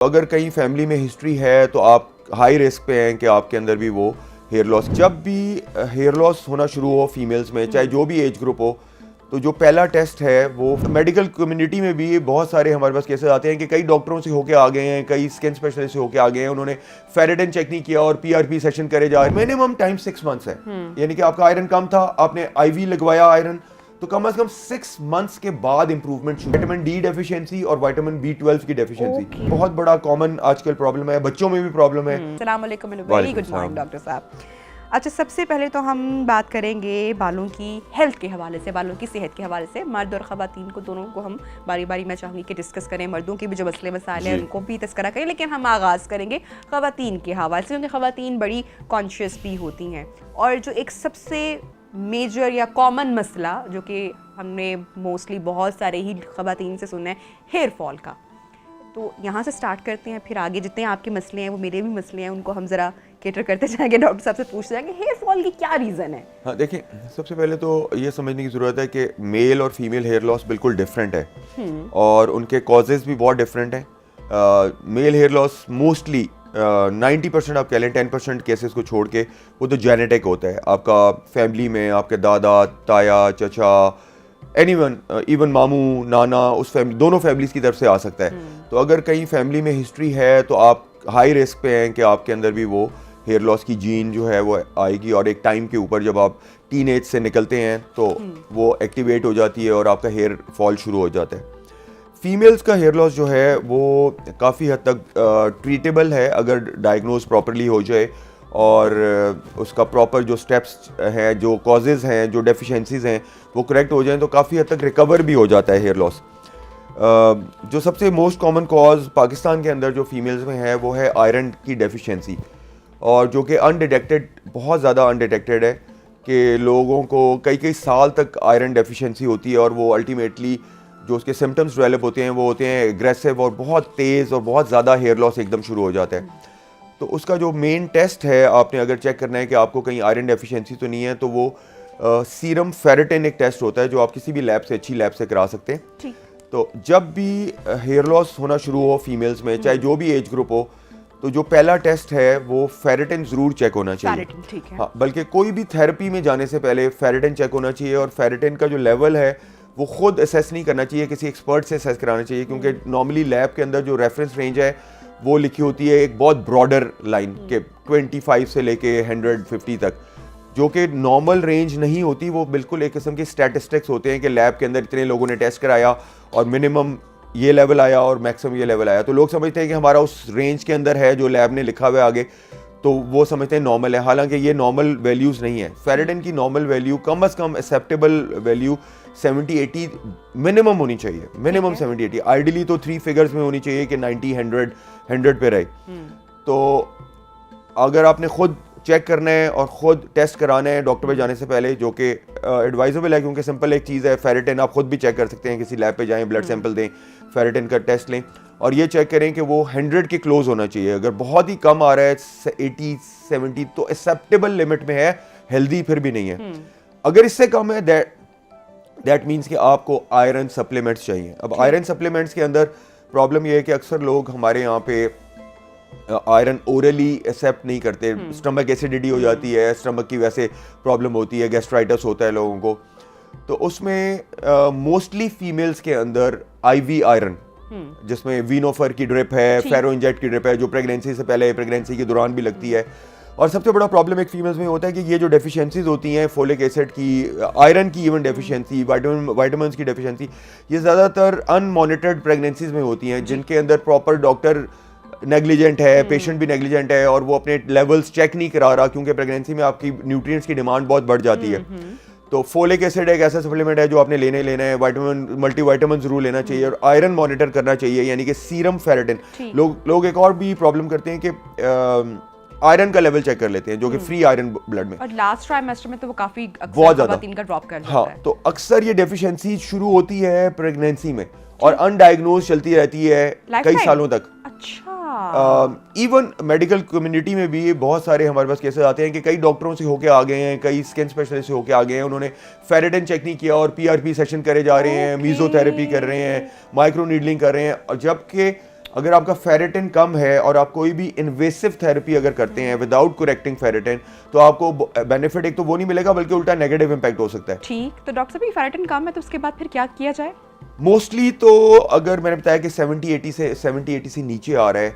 अगर कहीं फैमिली में हिस्ट्री है तो आप हाई रिस्क पे हैं कि आपके अंदर भी वो हेयर लॉस। जब भी हेयर लॉस होना शुरू हो फीमेल्स में, चाहे जो भी एज ग्रुप हो, तो जो पहला टेस्ट है वो मेडिकल कम्युनिटी में भी बहुत सारे हमारे पास केसेस आते हैं कि कई डॉक्टरों से होके आ गए हैं, कई स्किन स्पेशलिस्ट से होके आ गए हैं, उन्होंने फेरेटिन चेक नहीं किया और पीआरपी सेशन करे जा रहे हैं। मिनिमम टाइम 6 मंथ्स है, यानी कि आपका आयरन कम था, आपने आईवी लगवाया आयरन, तो कम से कम 6 मंथ्स के बाद इंप्रूवमेंट शुरू। विटामिन डी डेफिशिएंसी और विटामिन B12 की डेफिशिएंसी बहुत बड़ा कॉमन आजकल प्रॉब्लम है, बच्चों में भी प्रॉब्लम है। अस्सलाम वालेकुम, वेरी गुड मॉर्निंग डॉक्टर साहब। अच्छा, सबसे पहले तो हम बात करेंगे बालों की हेल्थ के हवाले से, बालों की सेहत के हवाले से। मर्द और ख़वातीन को दोनों को हम बारी बारी मैं चाहूँगी कि डिस्कस करें। मर्दों के भी जो मसले मसाइल हैं उनको भी तस्करा करें, लेकिन हम आगाज़ करेंगे ख़वातीन के हवाले से, क्योंकि ख़वातीन बड़ी कॉन्शियस भी होती हैं। और जो एक सबसे मेजर या कॉमन मसला जो कि हमने मोस्टली बहुत सारे ही ख़वातीन से सुना है, हेयर फॉल का। तो यहाँ से स्टार्ट करते हैं, फिर आगे जितने आपके मसले हैं वो मेरे भी मसले हैं, उनको हम ज़रा केटर करते जाएंगे, डॉक्टर साहब से पूछते जाएंगे हेयर फॉल की क्या रीज़न है। हाँ, देखिए, सबसे पहले तो ये समझने की ज़रूरत है कि मेल और फीमेल हेयर लॉस बिल्कुल डिफरेंट है और उनके कॉजेज़ भी बहुत डिफरेंट हैं। मेल हेयर लॉस मोस्टली 90% आप कह लें, 10% केसेस को छोड़ के वो तो जेनेटिक होता है। आपका फैमिली में आपके दादा, ताया, चचा, एनीवन, इवन मामू, नाना, उस फैमिली, दोनों फैमिलीज़ की तरफ से आ सकता है। तो अगर कहीं फैमिली में हिस्ट्री है तो आप हाई रिस्क पे हैं कि आपके अंदर भी वो हेयर लॉस की जीन जो है वो आएगी, और एक टाइम के ऊपर जब आप टीन एज से निकलते हैं तो वो एक्टिवेट हो जाती है और आपका हेयर फॉल शुरू हो जाता है। फीमेल्स का हेयर लॉस जो है वो काफ़ी हद तक ट्रीटेबल है अगर डायग्नोज प्रॉपरली हो जाए और उसका प्रॉपर जो स्टेप्स हैं, जो कॉजेज़ हैं, जो डेफिशिएंसीज़ हैं वो करेक्ट हो जाएं तो काफ़ी हद तक रिकवर भी हो जाता है हेयर लॉस। जो सबसे मोस्ट कॉमन कॉज पाकिस्तान के अंदर जो फीमेल्स में है वो है आयरन की डेफिशिएंसी, और जो कि अनडिटेक्टेड, बहुत ज़्यादा अनडिटेक्टेड है कि लोगों को कई कई साल तक आयरन डेफिशिएंसी होती है और वो अल्टीमेटली जो उसके सिम्टम्स डेवलप होते हैं वो होते हैं एग्रेसिव और बहुत तेज़ और बहुत ज़्यादा हेयर लॉस एकदम शुरू हो जाता है। तो उसका जो मेन टेस्ट है, आपने अगर चेक करना है कि आपको कहीं आयरन डेफिशिएंसी तो नहीं है, तो वो सीरम फेरेटिन एक टेस्ट होता है जो आप किसी भी लैब से, अच्छी लैब से करा सकते हैं। तो जब भी हेयर लॉस होना शुरू हो फीमेल्स में, चाहे जो भी एज ग्रुप हो, तो जो पहला टेस्ट है वो फेरेटिन ज़रूर चेक होना चाहिए। ठीक है। हाँ, बल्कि कोई भी थेरेपी में जाने से पहले फेरेटिन चेक होना चाहिए, और फेरेटिन का जो लेवल है वो खुद असेस नहीं करना चाहिए, किसी एक्सपर्ट से असेस कराना चाहिए, क्योंकि नॉर्मली लैब के अंदर जो रेफरेंस रेंज है वो लिखी होती है एक बहुत ब्रॉडर लाइन के 25 से लेके 150 तक, जो कि नॉर्मल रेंज नहीं होती। वो बिल्कुल एक किस्म के स्टैटिस्टिक्स होते हैं कि लैब के अंदर इतने लोगों ने टेस्ट कराया और मिनिमम ये लेवल आया और मैक्सिमम ये लेवल आया, तो लोग समझते हैं कि हमारा उस रेंज के अंदर है जो लैब ने लिखा हुआ है आगे, तो वो समझते हैं नॉर्मल है, हालांकि ये नॉर्मल वैल्यूज़ नहीं है। फेरेटिन की नॉर्मल वैल्यू कम से कम एक्सेप्टेबल वैल्यू 70-80 मिनिमम होनी चाहिए, मिनिमम 70-80, आइडियली तो 3 फिगर्स में होनी चाहिए कि 90-100 पे रहे। तो अगर आपने खुद चेक करना है और ख़ुद टेस्ट कराना है डॉक्टर पे जाने से पहले, जो कि एडवाइजेबल है, क्योंकि सिंपल एक चीज़ है, फेरेटिन आप खुद भी चेक कर सकते हैं, किसी लैब पे जाएं, ब्लड सैंपल दें, फेरेटिन का टेस्ट लें और ये चेक करें कि वो 100 के क्लोज होना चाहिए। अगर बहुत ही कम आ रहा है 80-70 तो एक्सेप्टेबल लिमिट में है, हेल्दी फिर भी नहीं है। अगर इससे कम है दैट मीन्स कि आपको आयरन सप्लीमेंट्स चाहिए। अब आयरन सप्लीमेंट्स के अंदर प्रॉब्लम ये है कि अक्सर लोग हमारे यहाँ पे आयरन ओरली एक्सेप्ट नहीं करते, स्टमक एसिडिटी हो जाती है, स्टमक की वैसे प्रॉब्लम होती है, गैस्ट्राइटिस होता है लोगों को, तो उसमें मोस्टली फीमेल्स के अंदर आईवी आयरन, जिसमें वीनोफर की ड्रिप है, फेरो इंजेक्ट की ड्रिप है, जो प्रेगनेंसी से पहले, प्रेगनेंसी के दौरान भी लगती है। और सबसे बड़ा प्रॉब्लम एक फीमेल्स में होता है कि ये जो डेफिशिएंसीज होती हैं, फोलिक एसिड की, आयरन की इवन डेफिशिएंसी, विटामिन्स की डेफिशिएंसी, ये ज़्यादातर अनमॉनिटर्ड प्रेगनेंसीज में होती हैं, जिनके अंदर प्रॉपर डॉक्टर नेग्लिजेंट है, पेशेंट भी नेग्लिजेंट है और वो अपने लेवल्स चेक नहीं करा रहा, क्योंकि प्रेगनेंसी में आपकी न्यूट्रिएंट्स की डिमांड बहुत बढ़ जाती है। तो फोलिक एसिड एक ऐसा सप्लीमेंट है जो आपने लेना है, विटामिन, मल्टीविटामिन जरूर लेना चाहिए और आयरन मॉनिटर करना चाहिए, यानी कि सीरम फेरेटिन। लोग एक और भी प्रॉब्लम करते हैं कि आयरन का लेवल चेक कर लेते हैं, जो कि फ्री आयरन ब्लड में, और लास्ट ट्राइमेस्टर में तो वो काफी बहुत ज्यादा इनका ड्रॉप कर जाता है। हाँ, तो अक्सर ये डेफिशिएंसी शुरू होती है प्रेगनेंसी में और अनडायग्नोज चलती रहती है कई सालों तक। अच्छा। इवन मेडिकल कम्युनिटी में भी बहुत सारे हमारे पास केसेस आते हैं कि कई डॉक्टरों से होके आ गए हैं, कई स्किन स्पेशलिस्ट से होके आ गए हैं, उन्होंने फेरेटिन चेक नहीं किया और पीआरपी सेशन करे जा रहे हैं, मीजोथेरेपी कर रहे हैं, माइक्रो नीडलिंग कर रहे हैं, और जबकि अगर आपका फेरेटिन कम है और आप कोई भी इन्वेसिव थेरेपी अगर करते हैं विदाउट करेक्टिंग फेरेटिन, तो आपको बेनिफिट एक तो वो नहीं मिलेगा बल्कि उल्टा नेगेटिव इम्पैक्ट हो सकता है। ठीक, तो डॉक्टर साहब ये फेरेटिन कम है तो उसके बाद फिर क्या किया जाए? मोस्टली तो अगर मैंने बताया कि 70-80 से नीचे आ रहा है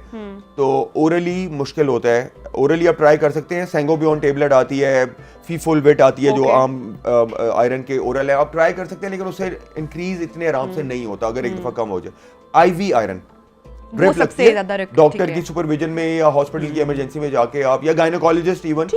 तो ओरली मुश्किल होता है। ओरली आप ट्राई कर सकते हैं, सेंगोबियन टेबलेट आती है, फीफोलवेट आती है जो आम आयरन के ओरल है, आप ट्राई कर सकते हैं, लेकिन उससे इंक्रीज इतने आराम से नहीं होता अगर एक दफा कम हो जाए। आईवी आयरन ड्रिप लगती है डॉक्टर की सुपरविजन में या हॉस्पिटल की इमरजेंसी में जाके आप, या गायनेकोलॉजिस्ट इवन,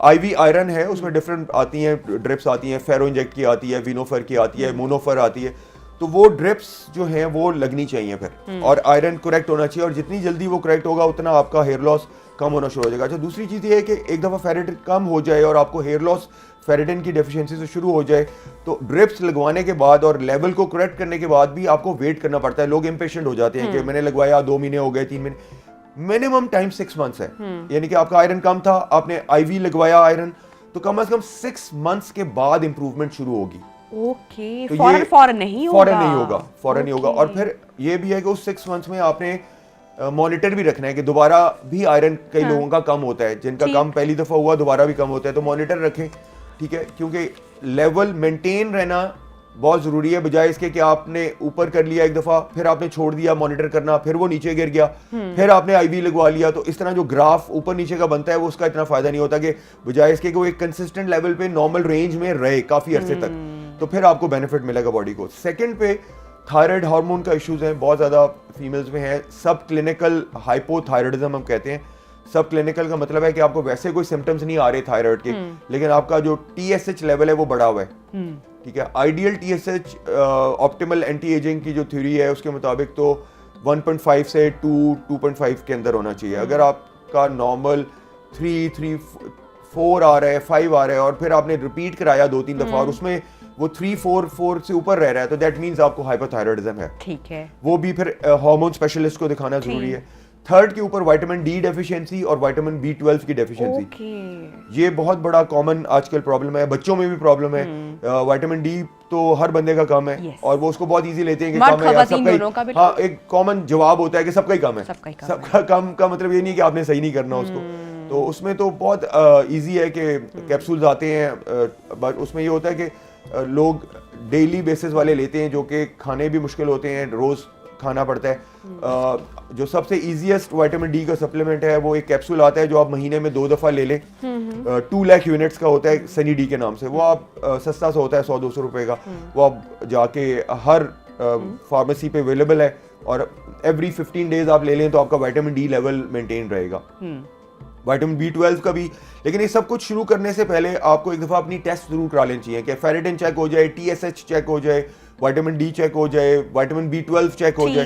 आईवी आयरन है उसमें डिफरेंट आती हैं ड्रिप्स आती हैं, फेरो इंजेक्ट की आती है, विनोफर की आती है, मोनोफर आती है, तो वो ड्रिप्स जो हैं वो लगनी चाहिए फिर, और आयरन करेक्ट होना चाहिए, और जितनी जल्दी वो करेक्ट होगा उतना आपका हेयर लॉस कम होना शुरू हो जाएगा। अच्छा, दूसरी चीज़ ये है कि एक दफ़ा फेरेटिन कम हो जाए और आपको हेयर लॉस फेरेटिन की डेफिशिएंसी से शुरू हो जाए तो ड्रिप्स लगवाने के बाद और लेवल को करेक्ट करने के बाद भी आपको वेट करना पड़ता है। लोग इम्पेशेंट हो जाते हैं कि मैंने लगवाया 2 महीने हो गए, 3 महीने, मिनिमम टाइम 6 मंथ्स है। यानी कि आपका आयरन कम था, आपने आईवी लगवाया आयरन, तो कम से कम 6 मंथ्स के बाद इंप्रूवमेंट शुरू होगी। ओके, तो फौरन नहीं होगा। और फिर ये भी है कि उस 6 मंथ्स में आपने मॉनिटर भी रखना है कि दोबारा भी आयरन कई लोगों का कम होता है, जिनका कम पहली दफा हुआ दोबारा भी कम होता है, तो मॉनिटर रखें, ठीक है, क्योंकि लेवल मेंटेन रहना बहुत ज़रूरी है, बजाय इसके कि आपने ऊपर कर लिया एक दफ़ा, फिर आपने छोड़ दिया मॉनिटर करना, फिर वो नीचे गिर गया, फिर आपने आईवी लगवा लिया, तो इस तरह जो ग्राफ ऊपर नीचे का बनता है वो उसका इतना फ़ायदा नहीं होता, कि बजाय इसके कि वो एक कंसिस्टेंट लेवल पे नॉर्मल रेंज में रहे काफ़ी अरसे तक, तो फिर आपको बेनिफिट मिलेगा बॉडी को। सेकेंड पे थायराइड हार्मोन का इश्यूज है, बहुत ज़्यादा फीमेल्स में है, सब क्लिनिकल हाइपोथायराइडिज्म हम कहते हैं। सब क्लिनिकल का मतलब है कि आपको वैसे कोई सिम्टम्स नहीं आ रहे थायराइड के, लेकिन आपका जो TSH लेवल है वो बढ़ा हुआ है, ठीक है। Ideal TSH optimal anti ageing की जो थ्योरी है उसके मुताबिक तो 1.5 से 2.5 के अंदर होना चाहिए। अगर आपका नॉर्मल 3-4 आ रहा है, 5 आ रहा है, और फिर आपने रिपीट कराया 2-3 दफा और उसमें वो 3-4 से ऊपर रह रहा है, तो दैट मीन्स आपको हाइपोथायराइडिज्म है, ठीक है। वो भी फिर हार्मोन स्पेशलिस्ट को दिखाना जरूरी है। थर्ड के ऊपर विटामिन D डेफिशिएंसी और विटामिन B12 की डेफिशिएंसी, ये बहुत बड़ा कॉमन आजकल प्रॉब्लम है, बच्चों में भी प्रॉब्लम है। विटामिन D तो हर बंदे का कम है, और वो उसको बहुत इजी लेते हैं कि कम है या सबका ही, हाँ, एक कॉमन जवाब होता है कि सबका ही कम है। सबका कम का मतलब ये नहीं कि आपने सही नहीं करना उसको, तो उसमें तो बहुत इजी है कि कैप्सूल्स आते हैं, बट उसमें ये होता है कि लोग डेली बेसिस वाले लेते हैं, जो कि खाने भी मुश्किल होते हैं, रोज खाना पड़ता है। जो सबसे इजीएस्ट विटामिन D का सप्लीमेंट है वो एक कैप्सूल आता है जो आप महीने में 2 दफा ले लें, 2 लाख यूनिट्स का होता है, सनी डी के नाम से, वो आप सस्ता सा होता है 100-200 रुपए का, वो आप जाके हर फार्मेसी पे अवेलेबल है, और एवरी 15 डेज आप ले लें तो आपका विटामिन D लेवल मेंटेन रहेगा। विटामिन B12 का भी। लेकिन ये सब कुछ शुरू करने से पहले आपको एक दफ़ा अपनी टेस्ट जरूर करा लेनी चाहिए कि फेरेटिन चेक हो जाए, TSH चेक हो जाए, विटामिन D चेक हो जाए, विटामिन B12 चेक हो जाए।